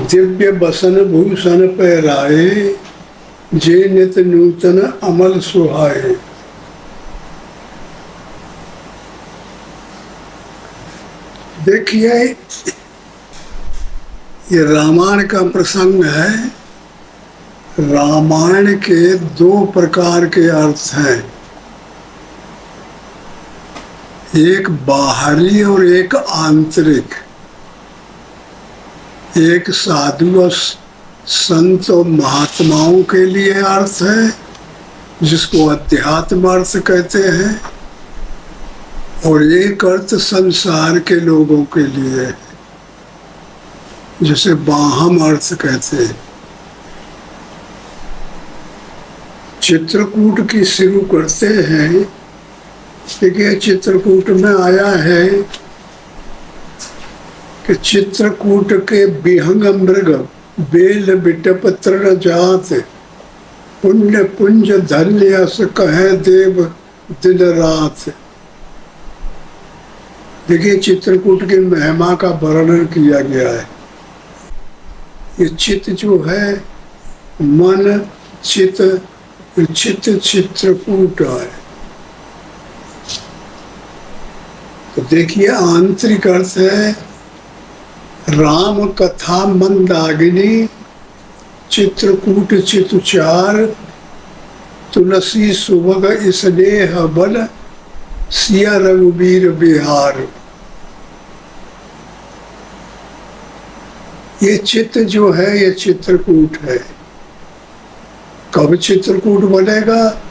दिव्य बसन भूषण पहराए, जे नित नूतन अमल सुहाए। देखिए, ये रामायण का प्रसंग है। रामायण के दो प्रकार के अर्थ हैं, एक बाहरी और एक आंतरिक। एक साधु और संत और महात्माओं के लिए अर्थ है, जिसको अध्यात्म अर्थ कहते हैं, और एक अर्थ संसार के लोगों के लिए है, जिसे बाहम अर्थ कहते हैं। चित्रकूट की शुरू करते हैं। देखिए, चित्रकूट में आया है कि चित्रकूट के विहंग मृग बेल बिटप तृण जात, पुण्य पुंज धन्य यस कहे देव दिन रात। देखिए, चित्रकूट की महिमा का वर्णन किया गया है। ये चित्त जो है, मन चित्त चित्रकूट है। तो देखिए, आंतरिक अर्थ है राम कथा मंदाकिनी, चित्रकूट चितुचार, तुलसी सुभग स्नेह बल, सिया रघुबीर बिहार। ये चित्त जो है, ये चित्रकूट है। कब चित्रकूट बनेगा?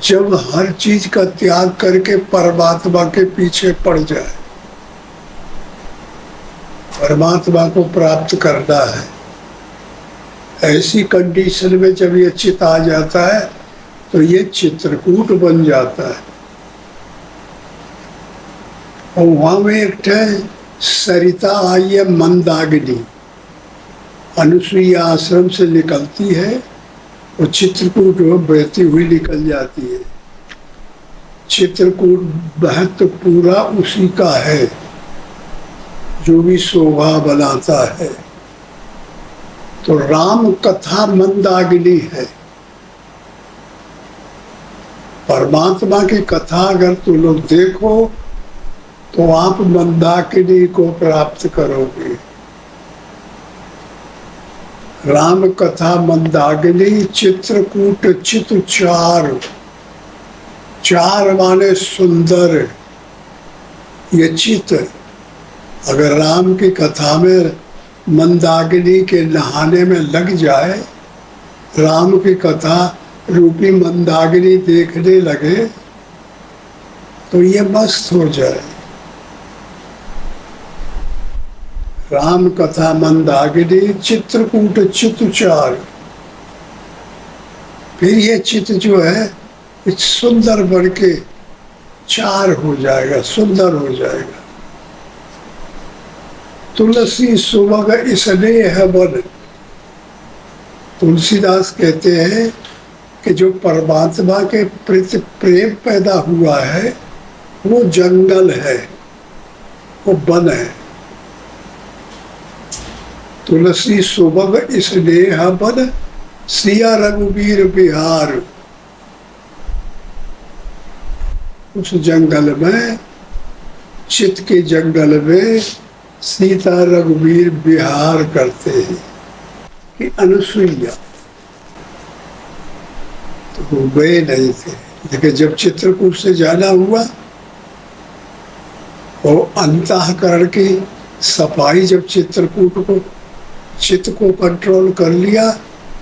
जब हर चीज का त्याग करके परमात्मा के पीछे पड़ जाए। परमात्मा को प्राप्त करना है। ऐसी कंडीशन में जब ये चित्त आ जाता है तो ये चित्रकूट बन जाता है। और वहां में एक सरिता आई है मंदाकिनी, अनुसुईया आश्रम से निकलती है और चित्रकूट बहती हुई निकल जाती है। चित्रकूट महत्व पूरा उसी का है, जो भी शोभा बनाता है। तो राम कथा मंदाकिनी है। परमात्मा की कथा अगर तुम लोग देखो तो आप मंदाकिनी को प्राप्त करोगे। राम कथा मंदाकिनी, चित्रकूट चितुचार। चार माने सुंदर। ये चित्त अगर राम की कथा में मंदाकिनी के नहाने में लग जाए, राम की कथा रूपी मंदाकिनी देखने लगे, तो ये मस्त हो जाए। राम कथा मंदाकिनी, चित्रकूट चितुचार। फिर ये चित्त जो है सुंदर बन के चार हो जाएगा, सुंदर हो जाएगा। तुलसी सुभग स्नेह बल। तुलसीदास कहते हैं कि जो परमात्मा के प्रति प्रेम पैदा हुआ है, वो जंगल है, वो वन है। तुलसी सुभग स्नेह बल, सिया रघुबीर बिहार। उस जंगल में, चित्त के जंगल में सीता रघुबीर विहार करते हैं। कि अनुसुईया तो वो गए नहीं थे, लेकिन जब चित्रकूट से जाना हुआ और अंतःकरण की सफाई, जब चित्त को कंट्रोल कर लिया,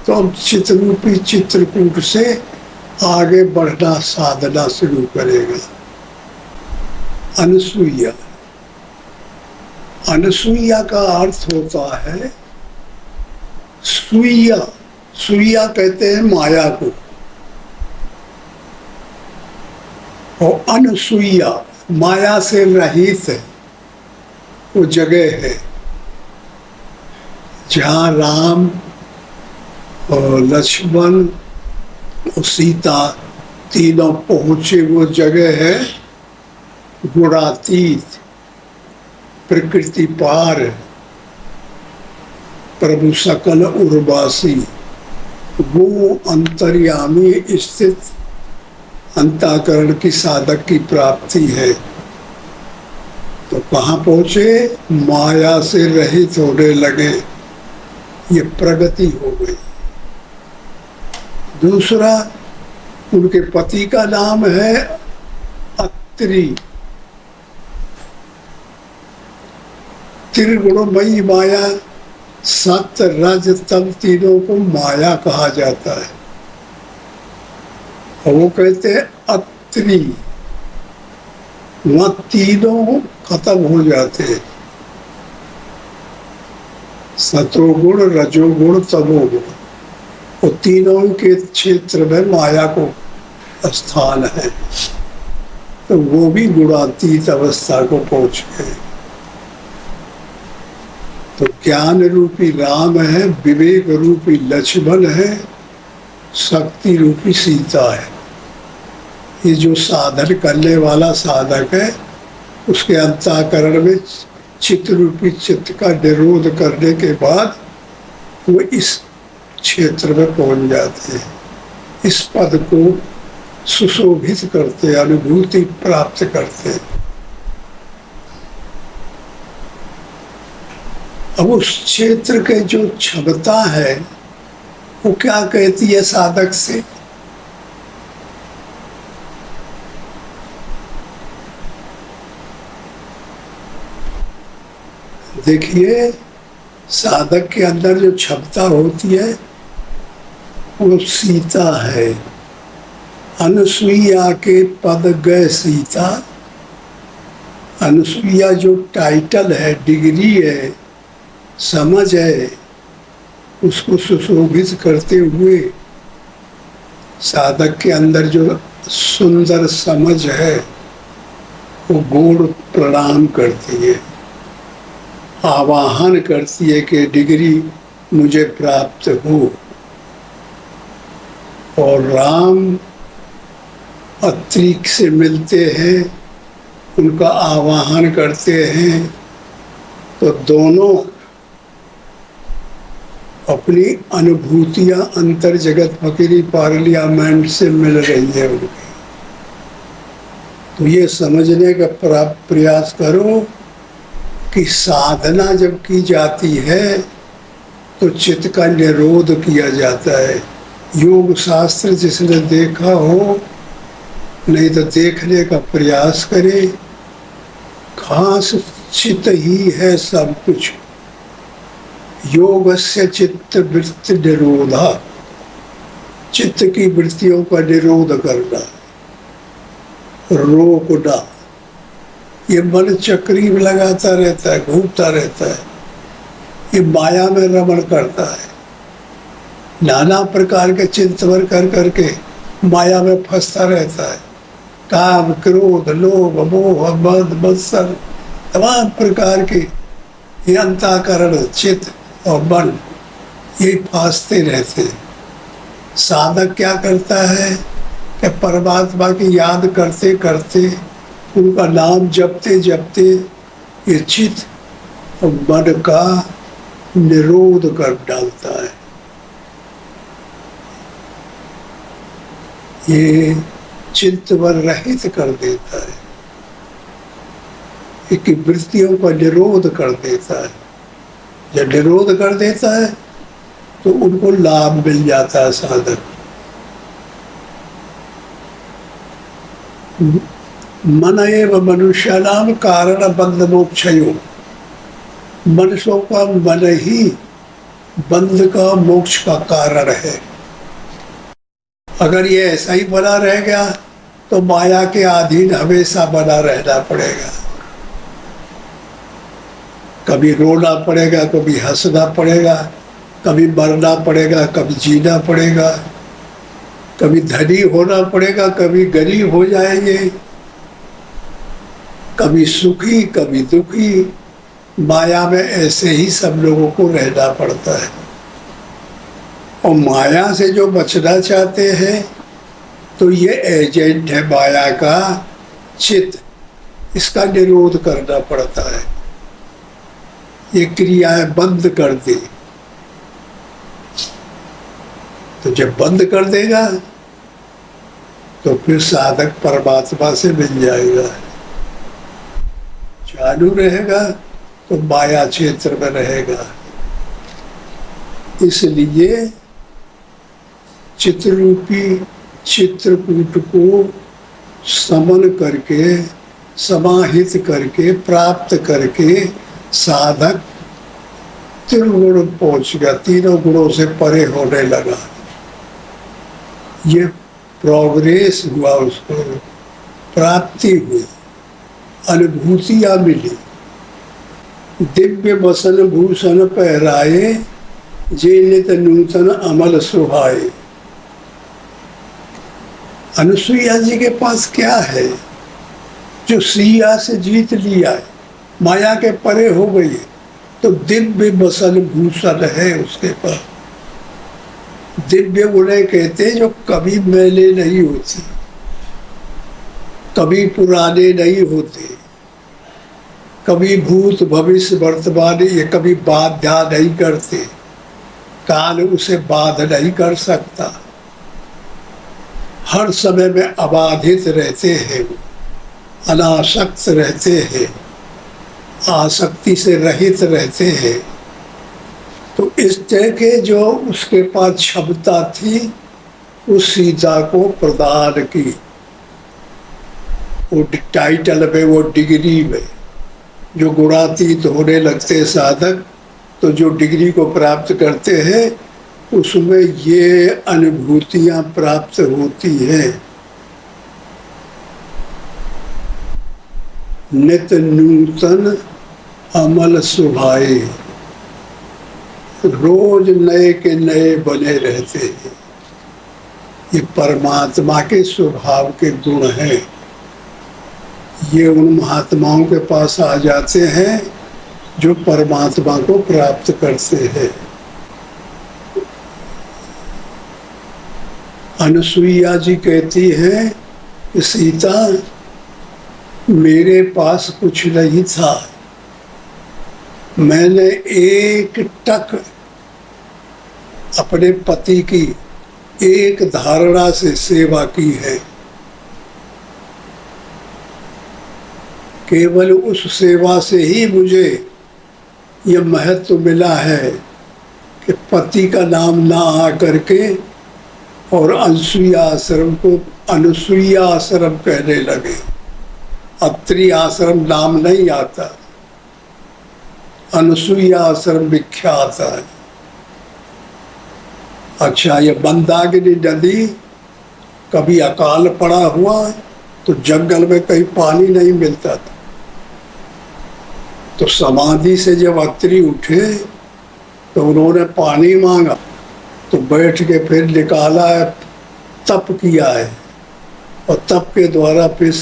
तो अब चित्ररूपी चित्रकूट से आगे बढ़ना, साधना शुरू करेगा। अनुसुईया। अनुसुईया का अर्थ होता है सुईया। सुईया कहते हैं माया को, और अनुसुईया माया से रहित है, वो जगह है जहाँ राम और लक्ष्मण और सीता तीनों पहुंचे। वो जगह है गुणातीत, प्रकृति पार, प्रभु सकल उर्वासी, वो अंतर्यामी स्थित अंतःकरण की साधक की प्राप्ति है। तो कहाँ पहुंचे? माया से रहित होने लगे, ये प्रगति हो गई। दूसरा, उनके पति का नाम है अत्रि। त्रिगुणमयी माया, सत्य रज तम तीनों को माया कहा जाता है। और वो कहते हैं अत्रि, वहां तीनों खत्म हो जाते हैं, सतोगुण, रजोगुण, तमोगुण। और तीनों के क्षेत्र में माया को स्थान है, तो वो भी गुणातीत अवस्था को पहुंच गए। तो ज्ञान रूपी राम है, विवेक रूपी लक्ष्मण है, शक्ति रूपी सीता है। ये जो साधन करने वाला साधक है, उसके अंतःकरण में चित्त रूपी चित्त का निरोध करने के बाद वो इस क्षेत्र में पहुंच जाते हैं, इस पद को सुशोभित करते, अनुभूति प्राप्त करते। अब उस क्षेत्र के जो क्षमता है वो क्या कहती है साधक से? देखिए, साधक के अंदर जो क्षमता होती है वो सीता है। अनुसुईया के पद गए सीता। अनुसुईया जो टाइटल है, डिग्री है, समझ है, उसको सुशोभित करते हुए साधक के अंदर जो सुंदर समझ है वो गौर प्रणाम करती है, आवाहन करती है कि डिग्री मुझे प्राप्त हो। और राम अत्रि से मिलते हैं, उनका आवाहन करते हैं, तो दोनों अपनी अनुभूतियां अंतर जगत फकीरी पार्लियामेंट से मिल रही है उनकी। तो ये समझने का प्रयास करो कि साधना जब की जाती है तो चित्त का निरोध किया जाता है। योग शास्त्र जिसने देखा हो, नहीं तो देखने का प्रयास करे, खास चित्त ही है सब कुछ। योग से चित्त वृत्ति निरोधा, चित्त की वृत्तियों का निरोध करना, रोकना। ये मन चक्री में लगाता रहता है, घूमता रहता है, ये माया में रमण करता है, नाना प्रकार के चिंतन कर करके माया में फंसता रहता है। काम, क्रोध, लोभ, मोह, मद, मत्सर, तमाम प्रकार के ये अंतःकरण, चित्त और मन ये फांसते रहते हैं। साधक क्या करता है कि परमात्मा की याद करते करते, उनका नाम जपते जपते ये चित्त और मन का निरोध कर डालता है। ये चिंतन रहित कर देता है, इसकी वृत्तियों का निरोध कर देता है। जब निरोध कर देता है तो उनको लाभ मिल जाता है साधक। मन एव मनुष्यानाम कारण बंध मोक्षयो, मनुष्यों का मन ही बंध का, मोक्ष का कारण है। अगर ये ऐसा ही बना रह गया तो माया के अधीन हमेशा बना रहना पड़ेगा। कभी रोना पड़ेगा, कभी हंसना पड़ेगा, कभी मरना पड़ेगा, कभी जीना पड़ेगा, कभी धनी होना पड़ेगा, कभी गरीब हो जाएंगे, कभी सुखी कभी दुखी। माया में ऐसे ही सब लोगों को रहना पड़ता है। और माया से जो बचना चाहते हैं तो ये एजेंट है माया का चित्त, इसका निरोध करना पड़ता है, ये क्रियाएं बंद कर दे। तो जब बंद कर देगा तो फिर साधक परमात्मा से मिल जाएगा। चालू रहेगा तो माया क्षेत्र में रहेगा। इसलिए चित्ररूपी चित्रकूट को समन करके, समाहित करके, प्राप्त करके साधक त्रिगुण पहुंच गया, तीनों गुणों से परे होने लगा। ये प्रोग्रेस हुआ, उसको प्राप्ति हुई, अनुभूतियां मिली। दिव्य बसन भूषण पहराए, जे नित नूतन अमल सुहाए। अनुसुईया जी के पास क्या है जो सिया से जीत लिया है, माया के परे हो गई, तो दिव्य बसन भूषण है उसके पास। दिव्य उन्हें कहते जो कभी मैले नहीं होते, कभी पुराने नहीं होते, कभी भूत भविष्य वर्तमान ये कभी बाध्या नहीं करते, काल उसे बाध नहीं कर सकता, हर समय में अबाधित रहते हैं, अनासक्त रहते हैं, आसक्ति से रहित रहते हैं। तो इस तरह के जो उसके पास क्षमता थी उस सीता को प्रदान की, वो टाइटल में, वो डिग्री में। जो गुणातीत होने लगते साधक, तो जो डिग्री को प्राप्त करते हैं उसमें ये अनुभूतियां प्राप्त होती हैं। नित नूतन अमल सुहाए, रोज नए के नए बने रहते हैं। ये परमात्मा के स्वभाव के गुण हैं। ये उन महात्माओं के पास आ जाते हैं जो परमात्मा को प्राप्त करते हैं। अनुसुईया जी कहती है कि सीता, मेरे पास कुछ नहीं था, मैंने एक टक अपने पति की एक धारणा से सेवा की है। केवल उस सेवा से ही मुझे यह महत्व मिला है कि पति का नाम ना आ करके और अनुसुईया आश्रम को अनुसुईया आश्रम कहने लगे। अत्रि आश्रम नाम नहीं आता, अनुसुईया आश्रम विख्यात है। अच्छा, ये मंदाकिनी नदी कभी अकाल पड़ा हुआ तो जंगल में कहीं पानी नहीं मिलता था, तो समाधि से जब अत्रि उठे तो उन्होंने पानी मांगा, तो बैठ के फिर निकाला है, तप किया है, और तप के द्वारा फिर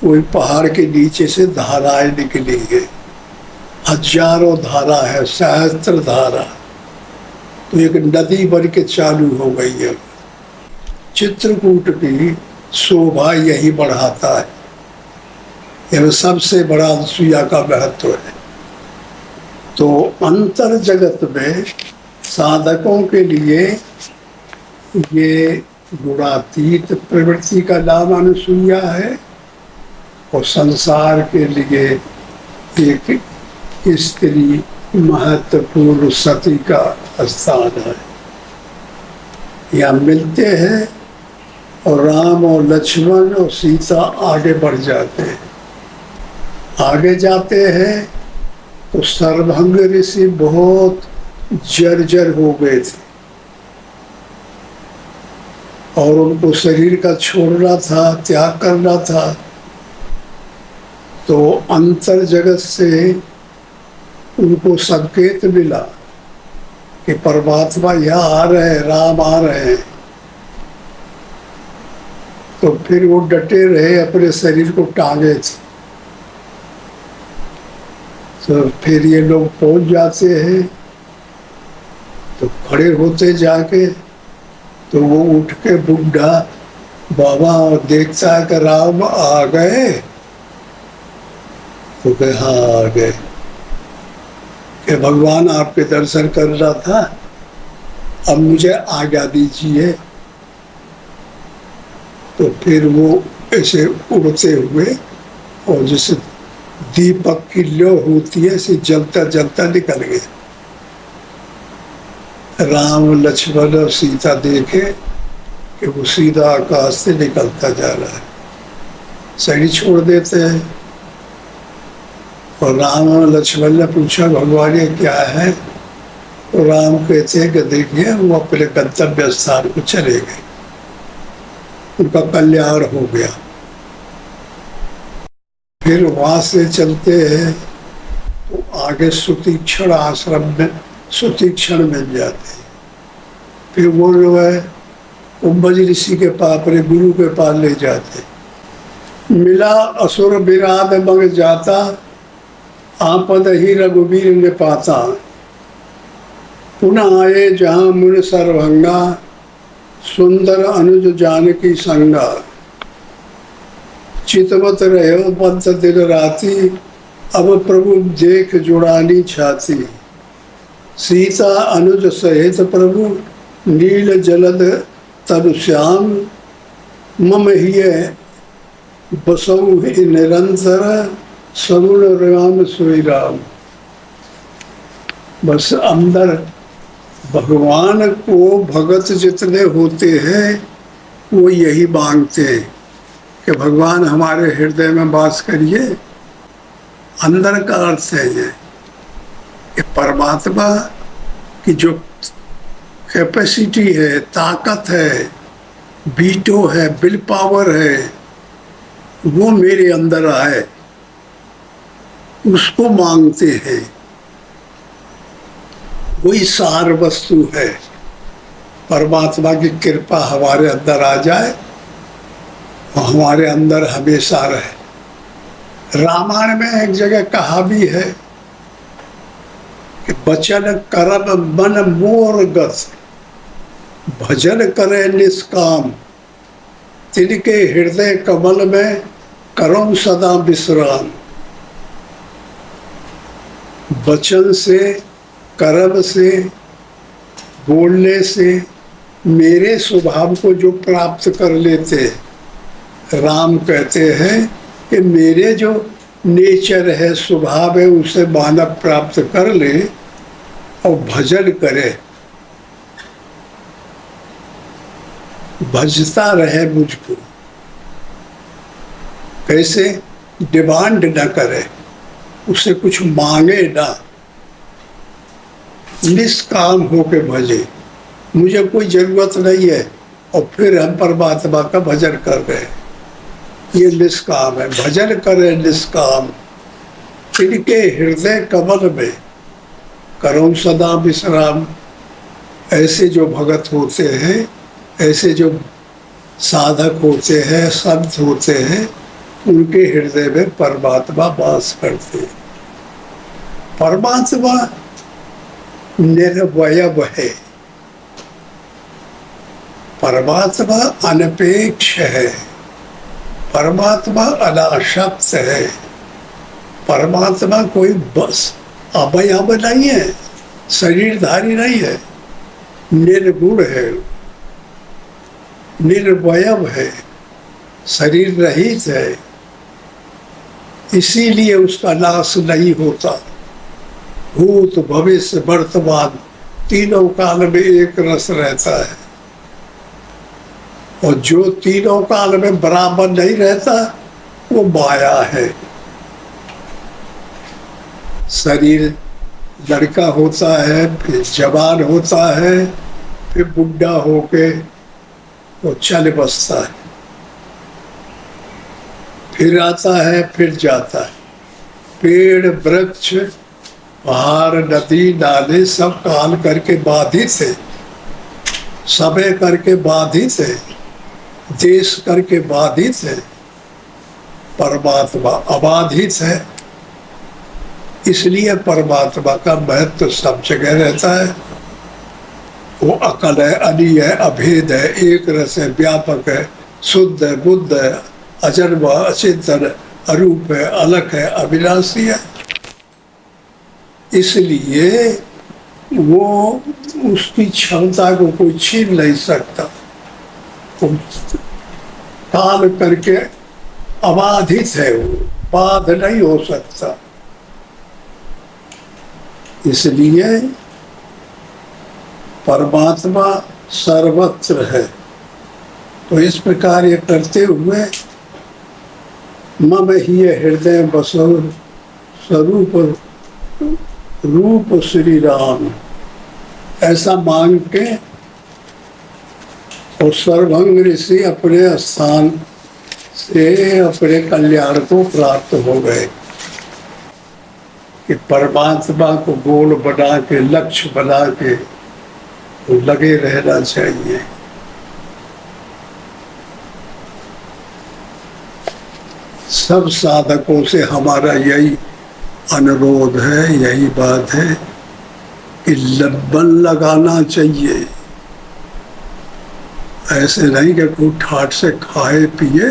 वही पहाड़ के नीचे से धाराएं निकली है। हजारों धारा है, सहस्त्र धारा, तो एक नदी बन के चालू हो गई है। चित्रकूट की शोभा यही बढ़ाता है। यह सबसे बड़ा अनुसुईया का महत्व है। तो अंतर जगत में साधकों के लिए ये गुणातीत प्रवृत्ति का नाम अनुसुईया है, और संसार के लिए एक स्त्री महत्वपूर्ण सती का स्थान है। यहाँ मिलते हैं और राम और लक्ष्मण और सीता आगे बढ़ जाते हैं। आगे जाते हैं तो सर्वभंग ऋषि बहुत जर्जर हो गए थे और उनको शरीर का छोड़ना था, त्याग करना था। तो अंतर जगत से उनको संकेत मिला कि परमात्मा यहाँ आ रहे हैं, राम आ रहे हैं। तो फिर वो डटे रहे, अपने शरीर को टांगे थे। तो फिर ये लोग पहुंच जाते हैं, तो खड़े होते जाके, तो वो उठ के बुढ़ा बाबा देखता है कि राम आ गए, तो कहे हाँ आ गए कि भगवान आपके दर्शन कर रहा था, अब मुझे आज्ञा दीजिए। तो फिर वो ऐसे उड़ते हुए और जैसे दीपक की लो होती है ऐसे जलता जलता निकल गए। राम लक्ष्मण और सीता देखे कि वो सीधा आकाश से निकलता जा रहा है, सही छोड़ देते हैं। और राम और लक्ष्मण ने पूछा भगवान ये क्या है? तो राम कहते हैं कि देखिए वो अपने गंतव्य स्थान को चले गए, उनका कल्याण हो गया। फिर वहां से चलते हैं तो आगे सुतीक्षण आश्रम में सुतीक्षण मिल जाते हैं। फिर वो जो है कुंभज ऋषि के पास अपने गुरु के पास ले जाते। मिला असुर विराध मग जाता, आपद ही रघुवीर ने पाता। पुनः आए जहाँ मुन सर्वभंगा, सुंदर अनुज जानकी संगा। चितवत रहे पंथ दिन राती, अब प्रभु देख जुड़ानी छाती। सीता अनुज सहित प्रभु, नील जलद तनु श्याम। मम हिय बसऊ ही निरंतर, सगुण राम सोई राम। बस अंदर भगवान को भगत जितने होते हैं वो यही मांगते हैं कि भगवान हमारे हृदय में वास करिए। अंदर का अर्थ है ये कि परमात्मा की जो कैपेसिटी है, ताकत है, बीटो है, विल पावर है, वो मेरे अंदर आए, उसको मांगते हैं। वही सार वस्तु है। परमात्मा की कृपा हमारे अंदर आ जाए और हमारे अंदर हमेशा रहे। रामायण में एक जगह कहा भी है कि बचन करम मन मोर गत, भजन करे निष्काम। तिनके हृदय कमल में करूं सदा विश्राम। वचन से, कर्म से, बोलने से मेरे स्वभाव को जो प्राप्त कर लेते, राम कहते हैं कि मेरे जो नेचर है, स्वभाव है, उसे मानव प्राप्त कर ले और भजन करे, भजता रहे मुझको। कैसे? डिमांड न करे, उससे कुछ मांगे ना, निष्काम होके भजे। मुझे कोई जरूरत नहीं है और फिर हम परमात्मा का भजन कर रहे हैं, ये निष्काम है। भजन करे निष्काम, इनके हृदय कमल में करूं सदा विश्राम। ऐसे जो भगत होते हैं, ऐसे जो साधक होते हैं, संत होते हैं, उनके हृदय में परमात्मा वास करते हैं। परमात्मा निर्वयव है, परमात्मा अनपेक्ष है, परमात्मा अनासक्त है, परमात्मा कोई बस अवयव नहीं है, शरीरधारी नहीं है, निर्गुण है, निर्वयव है, शरीर रहित है। इसीलिए उसका नाश नहीं होता। भूत भविष्य वर्तमान तीनों काल में एक रस रहता है, और जो तीनों काल में बराबर नहीं रहता वो माया है। शरीर लड़का होता है, फिर जवान होता है, फिर बुढ़ा होके वो चल बसता है, फिर आता है, फिर जाता है। पेड़ वृक्ष पहाड़ नदी नाले सब काल करके बाधित है, समय करके बाधित है, देश करके बाधित है। परमात्मा अबाधित है, इसलिए परमात्मा का महत्व सब जगह रहता है। वो अकल है, अनी है, अभेद है, एक रस है, व्यापक है, शुद्ध है, बुद्ध है, अजन्मा, अचिंतन, अरूप है, अलग है, अविनाशी है। इसलिए वो उसकी क्षमता को कोई छीन नहीं सकता। वो काल करके अबाधित है, वो बाध नहीं हो सकता। इसलिए परमात्मा सर्वत्र है। तो इस प्रकार ये करते हुए मम ही हृदय बसो स्वरूप रूप श्री राम, ऐसा मांग के और सर्वभंग ऋषि अपने स्थान से अपने कल्याण को प्राप्त हो गए कि परमात्मा को गोल बना के, लक्ष्य बना के लगे रहना चाहिए। सब साधकों से हमारा यही अनुरोध है, यही बात है कि मन लगाना चाहिए। ऐसे नहीं कि कोई ठाट से खाए पिए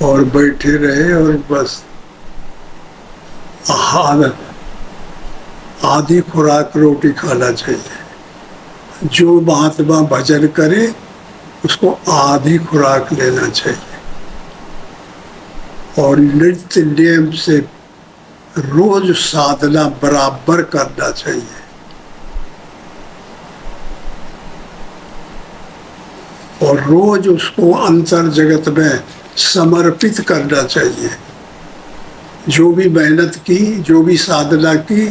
और बैठे रहे और बस आधी खुराक रोटी खाना चाहिए। जो महात्मा भजन करे उसको आधी खुराक लेना चाहिए और नित्य नियम से रोज साधना बराबर करना चाहिए। और रोज उसको अंतर जगत में समर्पित करना चाहिए। जो भी मेहनत की, जो भी साधना की,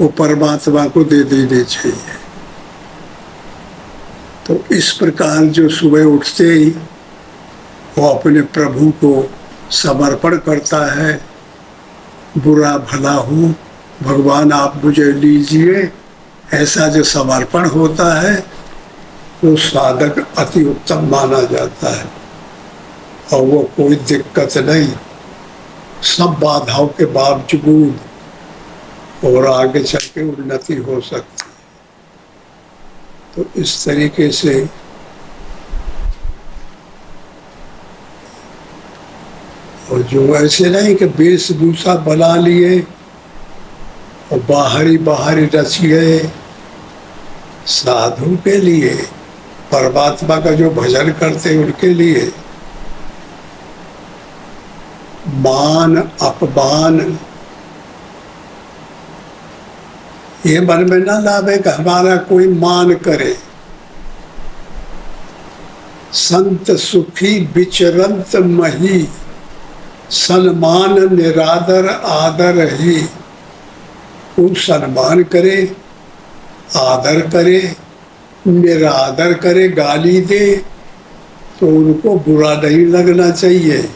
वो परमात्मा को दे देनी चाहिए। तो इस प्रकार जो सुबह उठते ही वो अपने प्रभु को समर्पण करता है, बुरा भला हो भगवान आप मुझे लीजिए, ऐसा जो समर्पण होता है वो साधक अति उत्तम माना जाता है। और वो कोई दिक्कत नहीं, सब बाधाओं के बावजूद और आगे चल के उन्नति हो सकती है। तो इस तरीके से और जो ऐसे नहीं कि वेशभूषा बना लिए और बाहरी रच गए। साधु के लिए, परमात्मा का जो भजन करते उनके लिए मान अपमान ये मन में ना लावे कि हमारा कोई मान करे। संत सुखी विचरंत मही, सम्मान निरादर आदर ही। खूब सम्मान करे, आदर करे, निरादर करे, गाली दे तो उनको बुरा नहीं लगना चाहिए।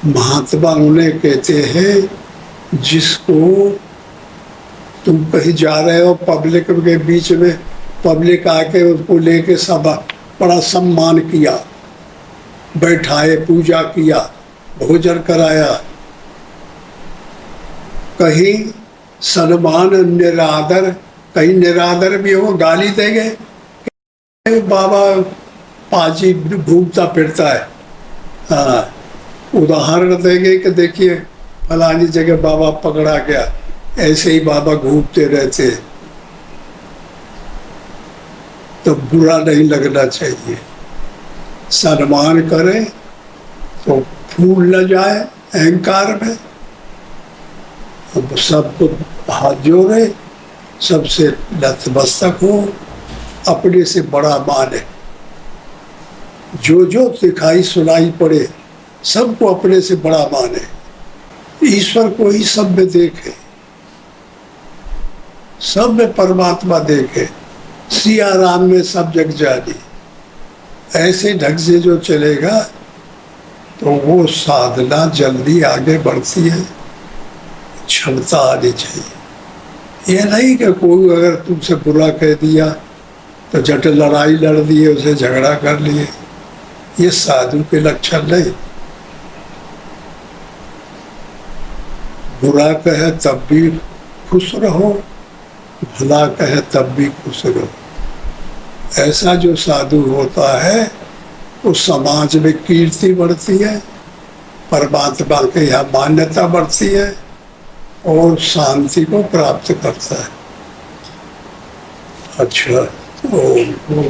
महात्मा उन्हें कहते हैं जिसको तुम कहीं जा रहे हो पब्लिक के बीच में, पब्लिक आके उनको लेके सब बड़ा सम्मान किया, बैठाए, पूजा किया, भोजन कराया। कहीं सम्मान निरादर, कहीं निरादर भी हो, गाली देंगे, बाबा पाजी घूमता फिरता है। हाँ, उदाहरण देंगे कि देखिए फलानी जगह बाबा पकड़ा गया, ऐसे ही बाबा घूमते रहते। तो बुरा नहीं लगना चाहिए। सम्मान करें तो फूल न जाए अहंकार में। सबको हाथ जोड़े, सबसे नतमस्तक हो, अपने से बड़ा माने। जो जो दिखाई सुनाई पड़े सबको अपने से बड़ा माने। ईश्वर को ही सब में देखे, सब में परमात्मा देखे। सिया राम में सब जग जानी। ऐसे ढंग से जो चलेगा तो वो साधना जल्दी आगे बढ़ती है। क्षमता आनी चाहिए। ये नहीं कि कोई अगर तुमसे बुरा कह दिया तो झट लड़ाई लड़ दिए, उसे झगड़ा कर लिए। ये साधु के लक्षण नहीं। बुरा कहे तब भी खुश रहो, भला कहे तब भी खुश रहो। ऐसा जो साधु होता है उस समाज में कीर्ति बढ़ती है, परमात्मा के यहाँ मान्यता बढ़ती है और शांति को प्राप्त करता है। अच्छा, ओम।